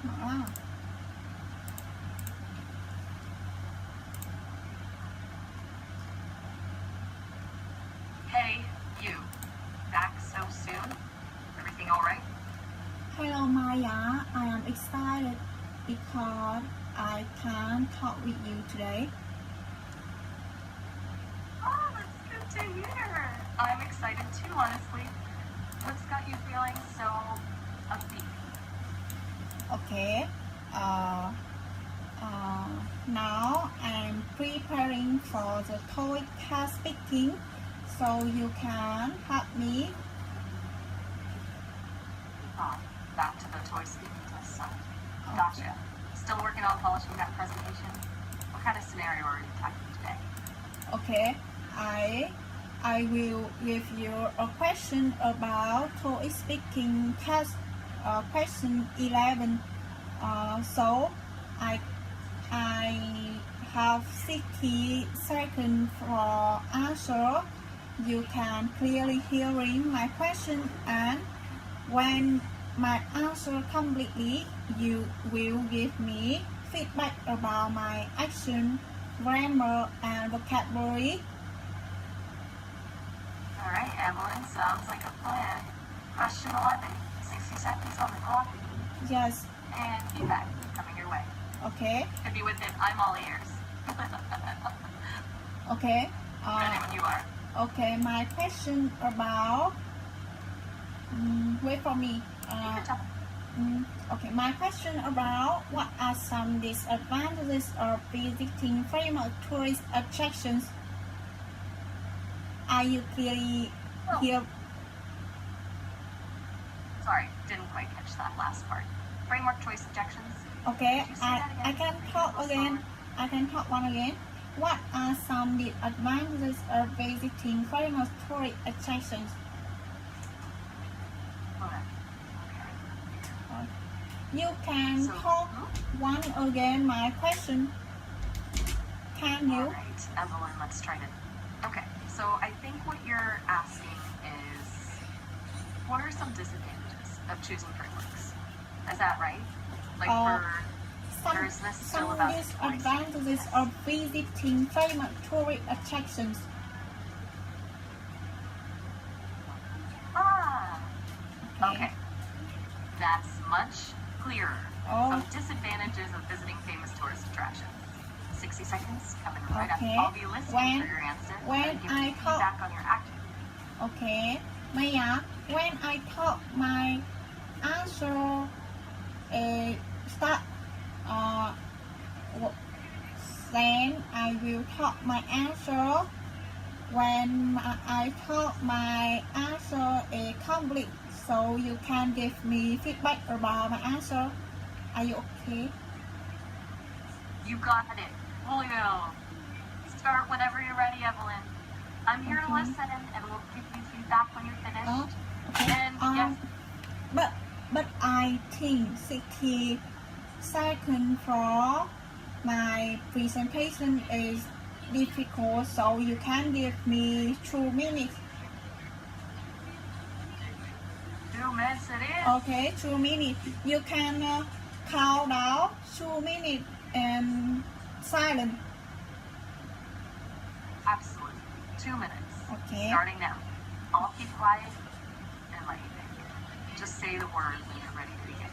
Mở. Hey, you. Back so soon? Everything all right? Hello Maya, I am excited because I can talk with you today. Oh, that's good to hear. I'm excited too, honestly. What's got you feeling so upbeat? Okay. Now I'm preparing for the TOEIC test speaking, so you can help me. Back to the toy speaking test, so. Gotcha. Still working on polishing that presentation? What kind of scenario are you tackling today? Okay. I will give you a question about TOEIC speaking test, question 11. So I have 60 seconds for answer. You can clearly hearing my question, and when my answer completely, you will give me feedback about my action, grammar, and vocabulary. Alright, Evelyn, sounds like a plan. Question 11, 60 seconds on the clock. Yes. And feedback coming your way. Okay. Hit me with it, I'm all ears. Okay. Ready when you are. Okay, my question about wait for me. Okay, my question about what are some disadvantages of visiting famous tourist attractions? Are you clearly here? Sorry, didn't quite catch that last part. Framework choice objections. Okay, Could you say that again? I can talk again. I can talk one again. What are some disadvantages of visiting famous tourist attractions? You can talk one again my question. Can you? Alright, Evelyn, let's try to... Okay, so I think what you're asking is, what are some disadvantages of choosing frameworks? Is that right? Like or is this still some about disadvantages of visiting famous tourist attractions. Okay. That's much clearer. Oh. Some disadvantages of visiting famous tourist attractions. 60 seconds coming right Okay. up. I'll be listening for your answer. When I talk feedback on your acting. Okay. Maya, when I talk my answer start then I will talk my answer. When I talk my answer is complete, so you can give me feedback about my answer. Are you okay? You got it. Julio. Start whenever you're ready, Evelyn. I'm here to listen and we'll give you feedback when you're finished. Okay. And yes. But I think 60 seconds for my presentation is difficult, so you can give me 2 minutes. 2 minutes it is. Okay, 2 minutes. You can count down 2 minutes and silent. Absolutely. 2 minutes. Okay. Starting now. I'll keep quiet and let you think. Just say the word when you're ready to begin.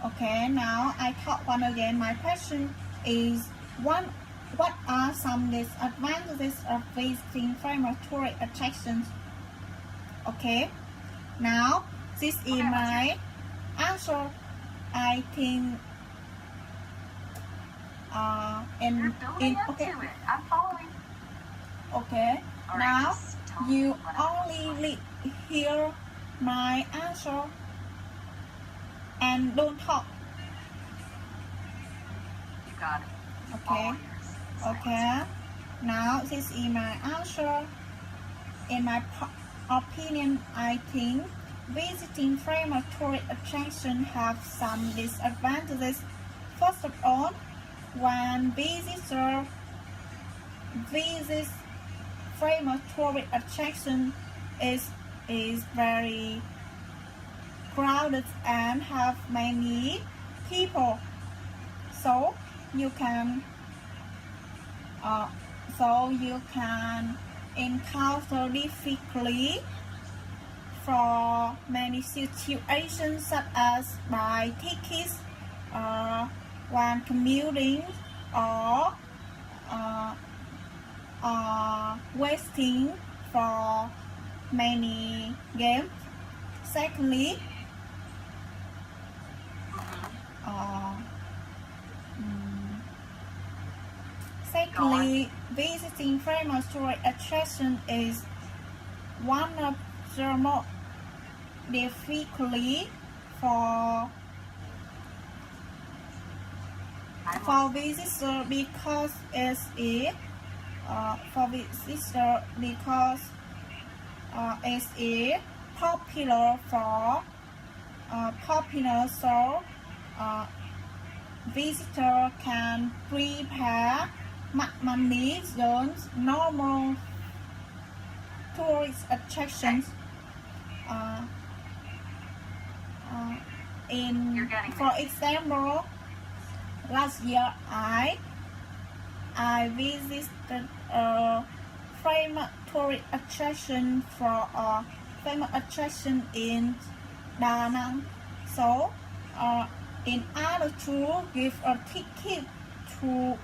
Okay, now I talk one again. My question is what are some disadvantages of visiting famous tourist attractions? Okay. Now this is my answer. I think You're building up to it. I'm following. Okay. All now right, you only hear my answer and don't talk. You got it. Okay. Okay. Now this is my answer. In my opinion, I think visiting famous tourist attractions have some disadvantages. First of all, when visitors visit famous tourist attraction is very crowded and have many people. So you can encounter difficulty for many situations such as buy tickets when commuting or waiting for many games. Secondly, visiting famous tourist attraction is one of the most difficult for visitors because it's popular for popular, so visitor can prepare money zones normal tourist attractions. For example, last year I visited a famous tourist attraction for a famous attraction in Da Nang. So in order to give a ticket to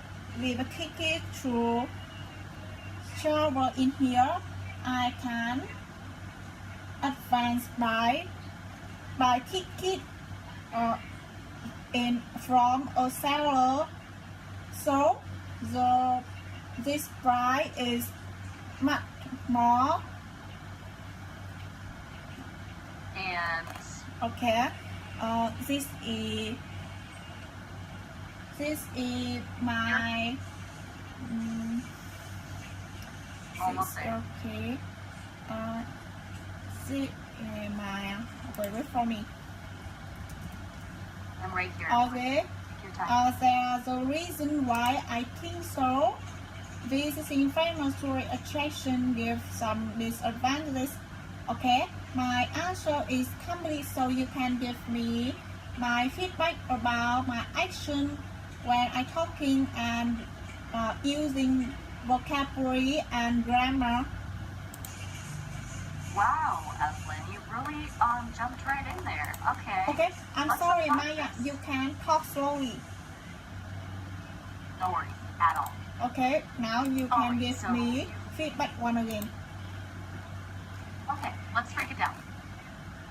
travel in here, I can advance by ticket from a seller. So this price is much more. And okay, this is my almost there. Okay. This is my wait for me. I'm right here. Okay. Take your time. There's a reason why I think so. Visiting famous tourist attraction gives some disadvantages. Okay, my answer is complete, so you can give me my feedback about my action when I talking and using vocabulary and grammar. Wow, Evelyn, you really jumped right in there. Okay. Okay, I'm Let's sorry, talk Maya. this. You can talk slowly. No worries at all. Okay, now you can Alright, give so me feedback one again. Okay, let's break it down.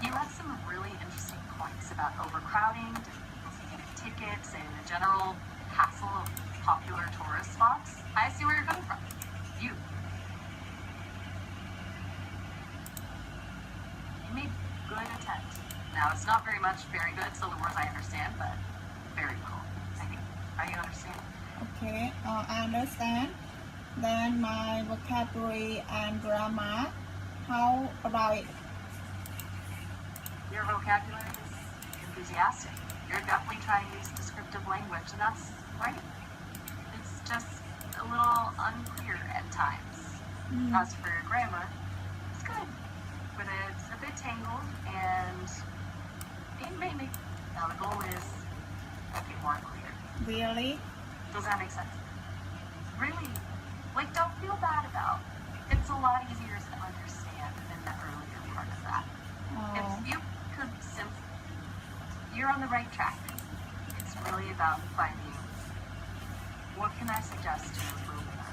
You had some really interesting points about overcrowding, difficulty getting tickets, and the general hassle of popular tourist spots. I see where you're coming from. You made good attempt. Now, it's not very much very good, so the words I understand, but very little, I think. Are you understanding? Okay, I understand. Then my vocabulary and grammar. How about it? Your vocabulary is enthusiastic. You're definitely trying to use descriptive language, and that's right. It's just a little unclear at times. As for your grammar, it's good, but it's a bit tangled, and it may make. Now the goal is to make it more clear. Really? Does that make sense? Really, like, don't feel bad about it. It's a lot easier to understand than the earlier part of that. If you could simply, you're on the right track. It's really about finding what can I suggest to improve that.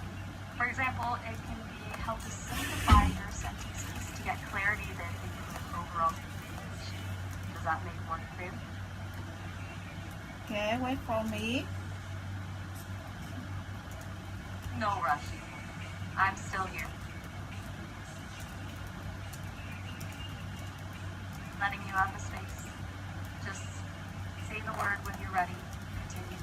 For example, it can be help to simplify your sentences to get clarity that improve overall communication. Does that make more clear? Okay, wait for me. No rush. I'm still here. Letting you have the space. Just say the word when you're ready. Continue.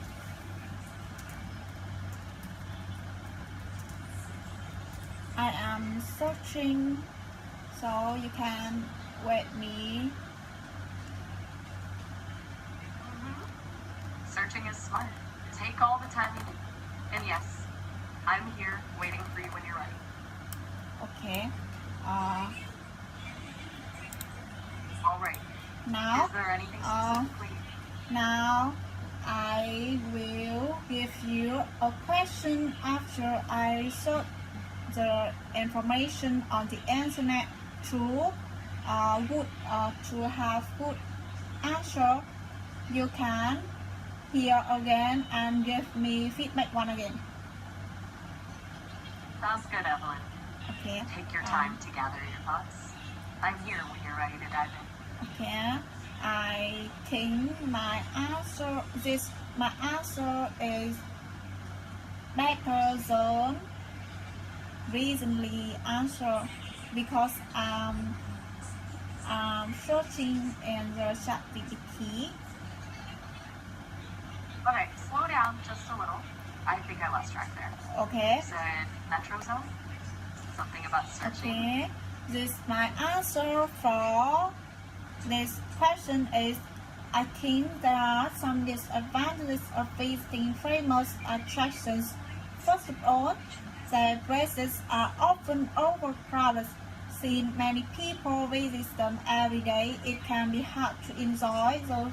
I am searching, so you can wait me. Searching is smart. Take all the time you need. And yes, I'm here waiting for you when you're ready. Okay. All right. Now. Is there anything specifically? Now I will give you a question after I search the information on the internet to have good answer. You can hear again and give me feedback one again. Sounds good, Evelyn. Okay. Take your time to gather your thoughts. I'm here when you're ready to dive in. Okay. I think my answer is better than recently answer because I'm searching in the ChatGPT. Okay, slow down just a little. I think I lost track there. Okay. You said Metro Zone? Something about searching. Okay. This my answer for this question is I think there are some disadvantages of visiting famous attractions. First of all, the places are often overcrowded. Since many people visit them every day, it can be hard to enjoy the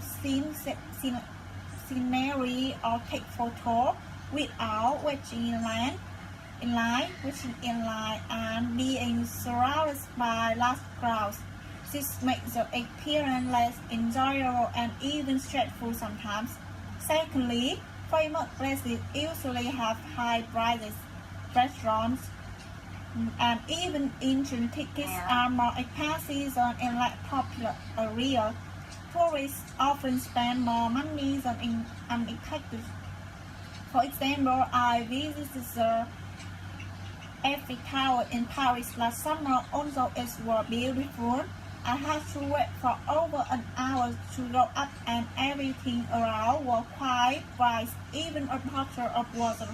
scenery or take photos without waiting in line and being surrounded by large crowds. This makes the experience less enjoyable and even stressful sometimes. Secondly, famous places usually have high prices. Restaurants and even entrance tickets are more expensive than in less popular areas. Tourists often spend more money than in unexpected. For example, I visited the Eiffel Tower in Paris last summer. Although it was beautiful, I had to wait for over an hour to go up and everything around was quite bright, even a bottle of water.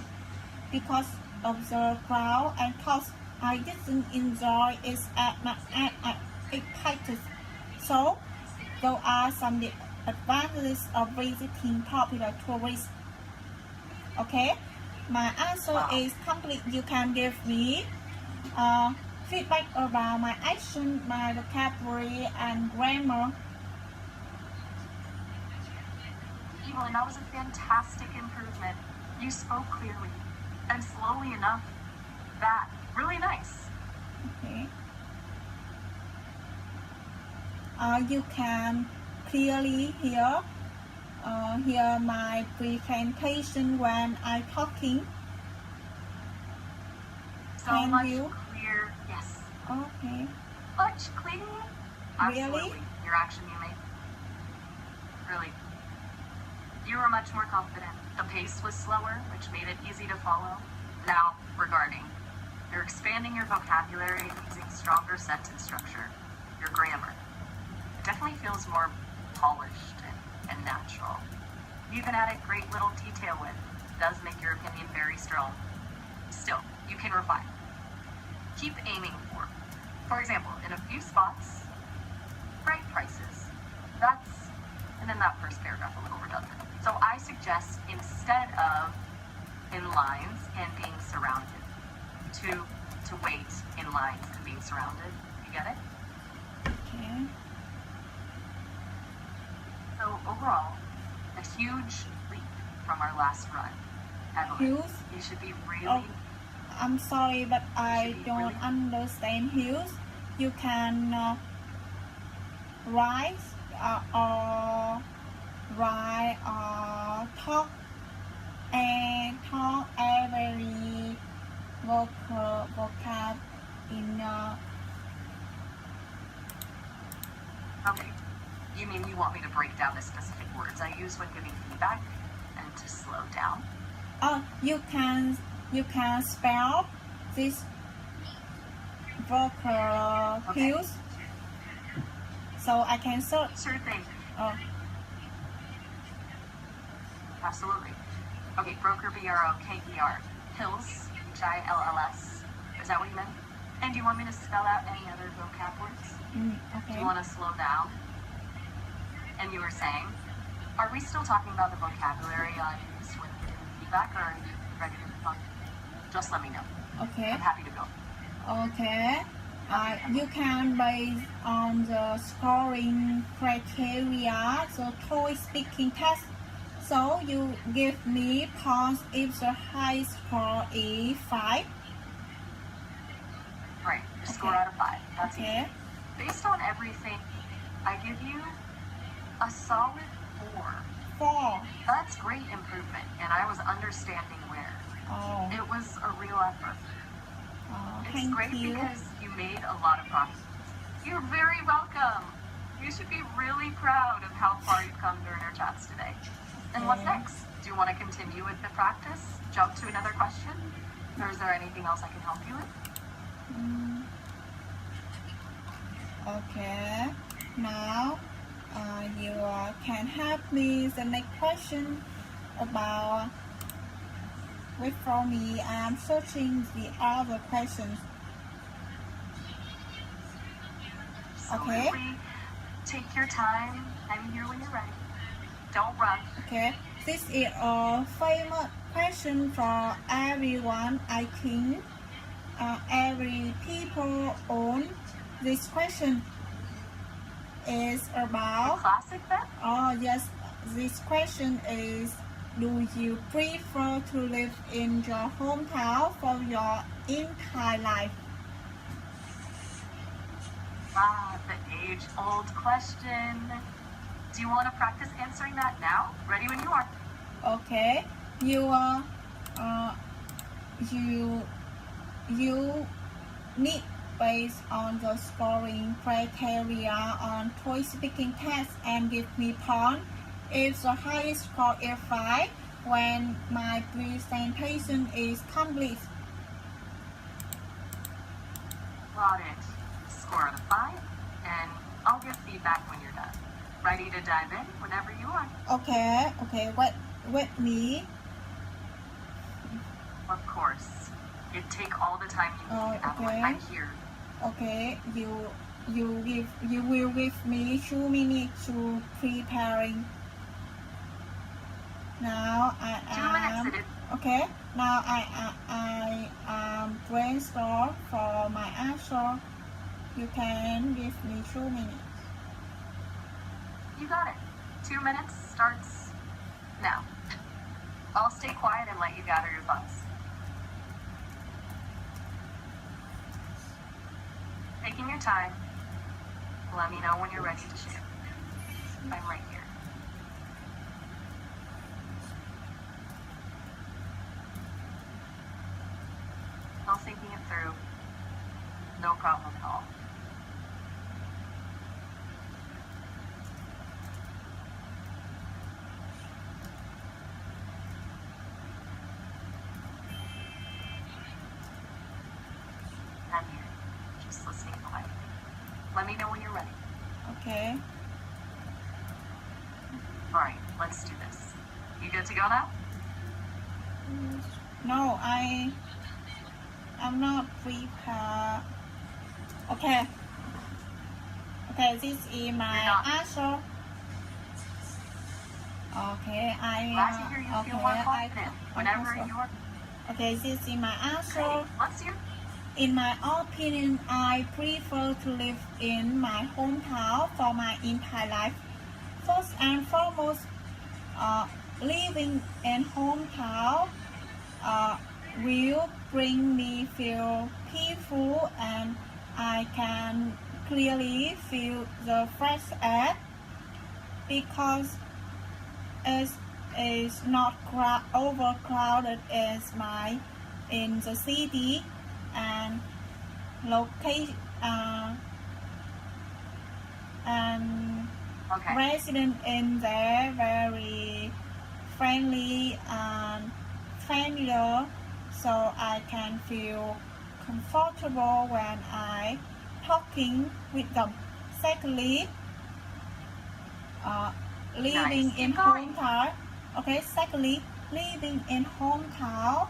Because of the crowd and cost, I didn't enjoy it as much as I expected. So, there are some advantages of visiting popular tourists. Okay, my answer is complete. You can give me feedback about my action, my vocabulary, and grammar. Evelyn, that was a fantastic improvement. You spoke clearly and slowly enough. That really nice. Okay. You can clearly hear my presentation when I'm talking. So Can much you? clear. Yes. Okay. Much clear. Really? Absolutely. Your action you made. Really. You were much more confident. The pace was slower, which made it easy to follow. Now, regarding, you're expanding your vocabulary using stronger sentence structure. Your grammar. It definitely feels more polished and natural. You even added great little detail with. It does make your opinion very strong. Still, you can refine. Keep aiming for example, in a few spots, right prices. That's, and then that first paragraph a little redundant. So I suggest instead of in lines and being surrounded, to wait in lines and being surrounded. You get it? Okay. So overall, a huge leap from our last run. Evelyn, Huge? you should be really... Oh, I'm sorry, but I Should be don't really- understand huge. You can write or talk every vocab in Okay. You mean you want me to break down the specific words I use when giving feedback and to slow down? you can spell this vocal Okay. cues so I can search. Sure thing. Absolutely. Okay, broker, B-R-O-K-E-R. Hills, H-I-L-L-S. Is that what you meant? And do you want me to spell out any other vocab words? Do Okay. you want to slow down? And you were saying, are we still talking about the vocabulary I use when giving feedback, or are you ready to move on? Just let me know. Okay. I'm happy to go. Okay. You can base on the scoring criteria the TOEIC speaking test. So you give me points if the high score is 5. Right. Your score Okay. out of 5. That's Okay. easy. Based on everything, I give you a solid 4. 4. That's great improvement, and I was understanding where. Oh, It was a real effort. It's thank great you. because you made a lot of progress. You're very welcome. You should be really proud of how far you've come during our chats today. And what's Okay. next? Do you want to continue with the practice? Jump to another question? Or is there anything else I can help you with? Okay. Now, you can help me the next question about. Wait for me. I'm searching the other questions. Okay. Absolutely. Take your time. I'm here when you're ready. Don't rush. Okay. This is a famous question for everyone. I think every people own this question. Is The about. classic then? Oh yes. This question is: do you prefer to live in your hometown for your entire life? The age-old question. Do you want to practice answering that now? Ready when you are. Okay. You need based on the scoring criteria on TOEIC speaking test and give me point if the highest score is 5 when my presentation is complete. Got it. Score out of 5, and I'll give feedback when you're done. Ready to dive in whenever you are. Okay. Wait me. Of course. You take all the time you need, Evelyn. Okay. I'm here. Okay, you will give me 2 minutes to preparing. Now 2 minutes it is. okay. Now I am brainstorm for my answer. You can give me 2 minutes. You got it. 2 minutes starts now. I'll stay quiet and let you gather your thoughts. Taking your time. Let me know when you're ready to share. I'm right here. While thinking it through, no problem at all. I'm here, just listening quietly. Let me know when you're ready. Okay. All right, let's do this. You good to go now? No, I'm not prepared. Okay. Okay, this is my You're not. answer. Okay, Glad to hear you feel more confident whenever you are. Okay, this is my answer. Great, let's hear. In my opinion, I prefer to live in my hometown for my entire life. First and foremost, living in hometown will bring me feel peaceful and I can clearly feel the fresh air because it is not overcrowded as in the city and locate and Okay. residents in there very friendly and familiar, so I can feel comfortable when I talking with them. Secondly, living Nice. in Keep going. hometown. Okay. Secondly, living in hometown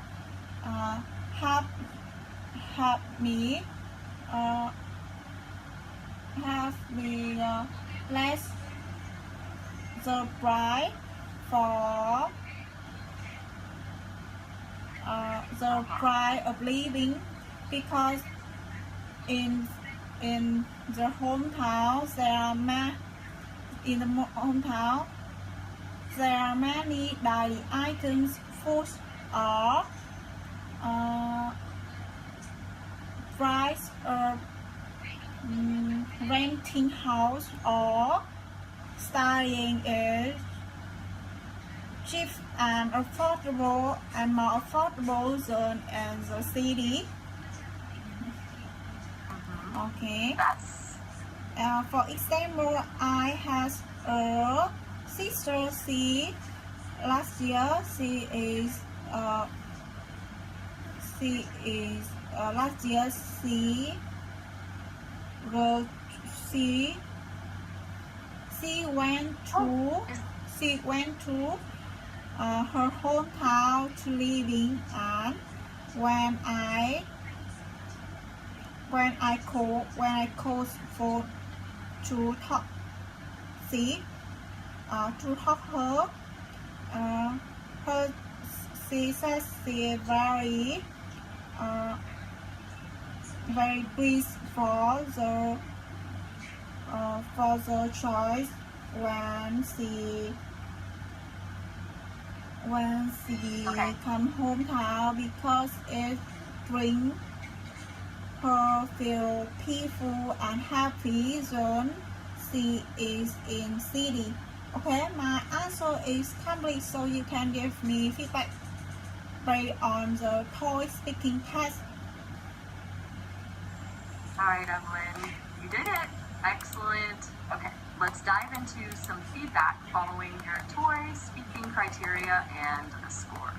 help me less the price for the price of living because in the hometown hometown there are many daily items, foods, or price of renting house or studying is cheap and affordable and more affordable than in the city. Okay. That's For example, I had a sister. Last year she went to her hometown to living, and when I called for to talk her, she said she very pleased for the choice when she Okay. come hometown because it brings her feel peaceful and happy zone she is in city. Okay, my answer is complete, so you can give me feedback based on the toy speaking test. all right, Evelyn. You did it. Excellent. Okay, let's dive into some feedback following your toy speaking criteria and a score.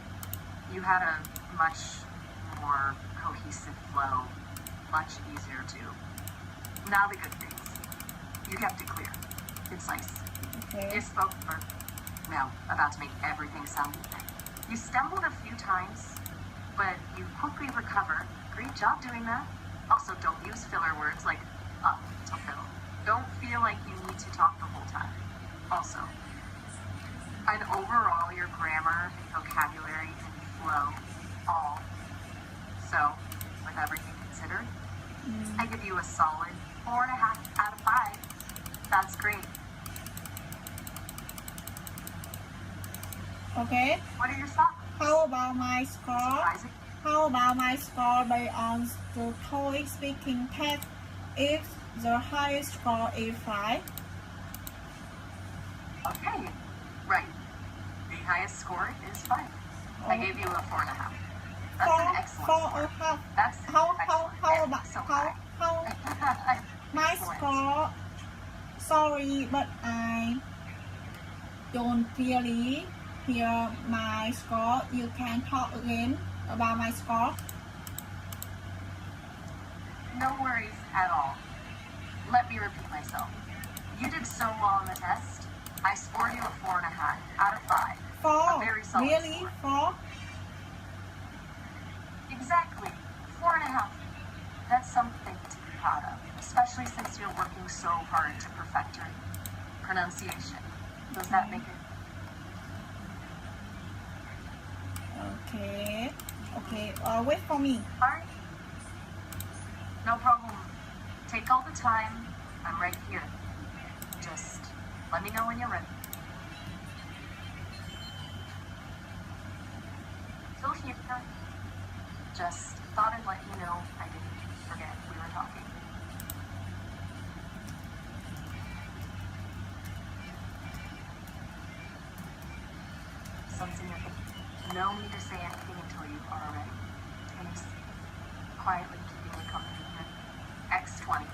You had a much more cohesive flow, much easier too. Now the good things. You kept it clear, concise. Okay. You spoke about to make everything sound easy. You stumbled a few times, but you quickly recovered. Great job doing that. Also, don't use filler words like up to fill. Don't feel like you need to talk the whole time. Also, and overall, your grammar, vocabulary, and flow, all. So, with everything considered, I give you a solid 4.5 out of 5. That's great. Okay. What are your thoughts? How about my score? Surprising? How about my score based on the toy speaking test? If the highest score is 5. Okay, right. The highest score is 5. I gave you a 4.5. That's an excellent score. That's How excellent. about So how my Excellent. score? Sorry, but I don't really hear my score. You can talk again about my score. No worries at all. Let me repeat myself. You did so well on the test. I scored you a 4.5 out of 5. 4. A very solid Really? score. 4? Exactly. 4.5. That's something to be proud of, especially since you're working so hard to perfect your pronunciation. Does that make it? Okay. Wait for me. Alright. No problem. Take all the time. I'm right here. Just let me know when you're ready. Still here. Just thought I'd let you know I didn't forget we were talking. Something you're thinking. No need to say anything until you are ready. And it's quietly keeping me company here. X20.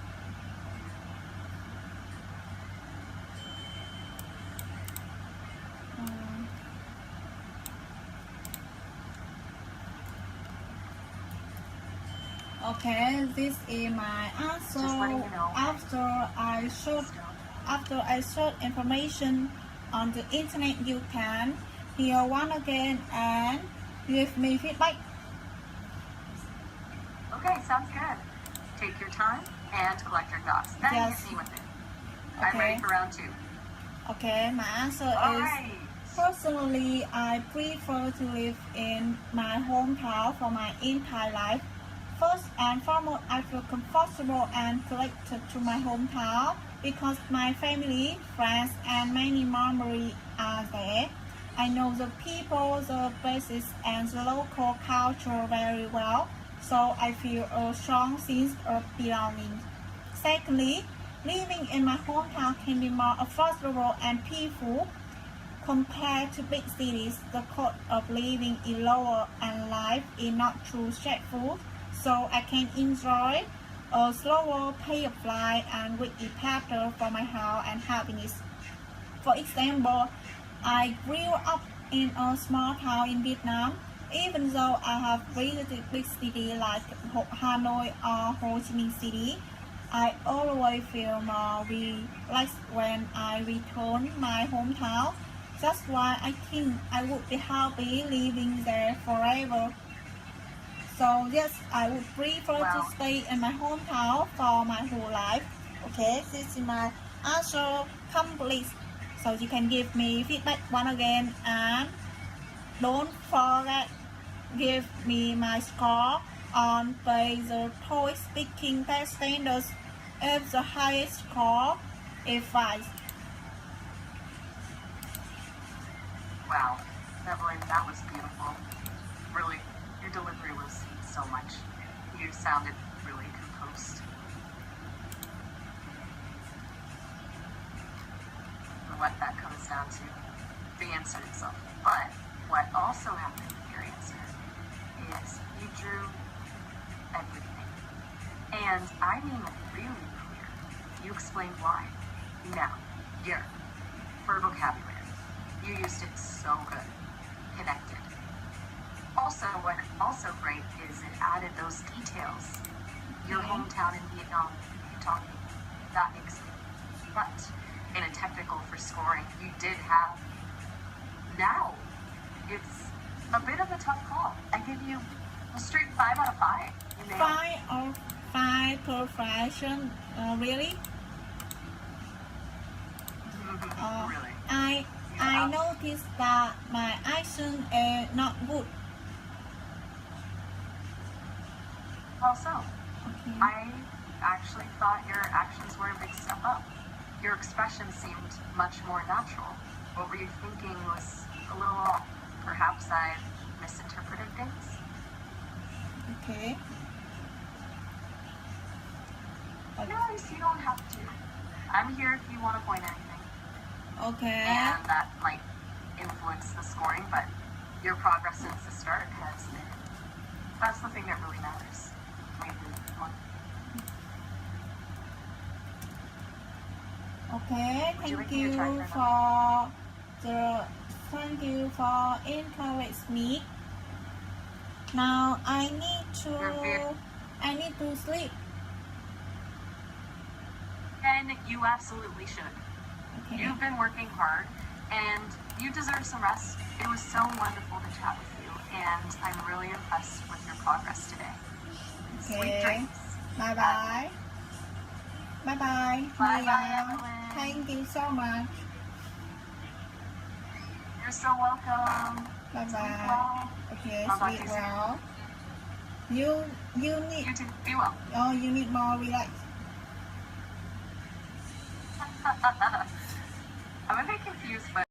Okay, this is my answer. Just letting you know. After I search information on the internet, you can hear one again and give me feedback. Okay, sounds good. Take your time and collect your thoughts. Then Yes. hit me with it. I'm Okay. ready for round 2. Okay, my answer All is right. personally I prefer to live in my hometown for my entire life. First and foremost, I feel comfortable and connected to my hometown because my family, friends, and many memories are there. I know the people, the places, and the local culture very well, so I feel a strong sense of belonging. Secondly, living in my hometown can be more affordable and peaceful. Compared to big cities, the cost of living is lower and life is not too stressful, so I can enjoy a slower pace of life and with it better for my health and happiness. For example, I grew up in a small town in Vietnam. Even though I have visited big cities like Hanoi or Ho Chi Minh City, I always feel more relaxed when I return my hometown. That's why I think I would be happy living there forever. So yes, I would prefer to Wow. stay in my hometown for my whole life. Okay, this is my answer complete. So you can give me feedback once again and don't forget give me my score on the TOEIC speaking test standards. If the highest score is 5. Wow, Evelyn, that was beautiful. Really, your delivery was so much. You sounded really composed. And what that comes down to, the answer itself. But what also happened with your answer is you drew everything. And I mean really clear. You explained why. Now, your for vocabulary. You used it so good. Connected. Also, what also great is it added those details. Your hometown in Vietnam, you talking. That makes sense. But in a technical for scoring, you did have. Now, it's a bit of a tough call. I give you a straight 5 out of 5. You nailed it. 5 or 5 per fraction, really? Really. I noticed that my accent is not good. How so? Okay. I actually thought your actions were a big step up. Your expression seemed much more natural. What were you thinking was a little off? Perhaps I misinterpreted things? Okay. No, you don't have to. I'm here if you want to point anything. Okay. And that might influence the scoring, but your progress since the start has been. That's the thing that really matters. Okay. Would you like Thank me to you try for for encourage me. Now I need to sleep. And you absolutely should. Okay. You've been working hard, and you deserve some rest. It was so wonderful to chat with you, and I'm really impressed with your progress today. Sweet Okay. dreams. Bye bye. Bye bye. Bye-bye, Evelyn. Thank you so much. You're so welcome. Bye Sleep bye. well. Okay, I'll talk to sleep you soon. well. You need You too. Be well. you need more relax. I'm a bit confused, but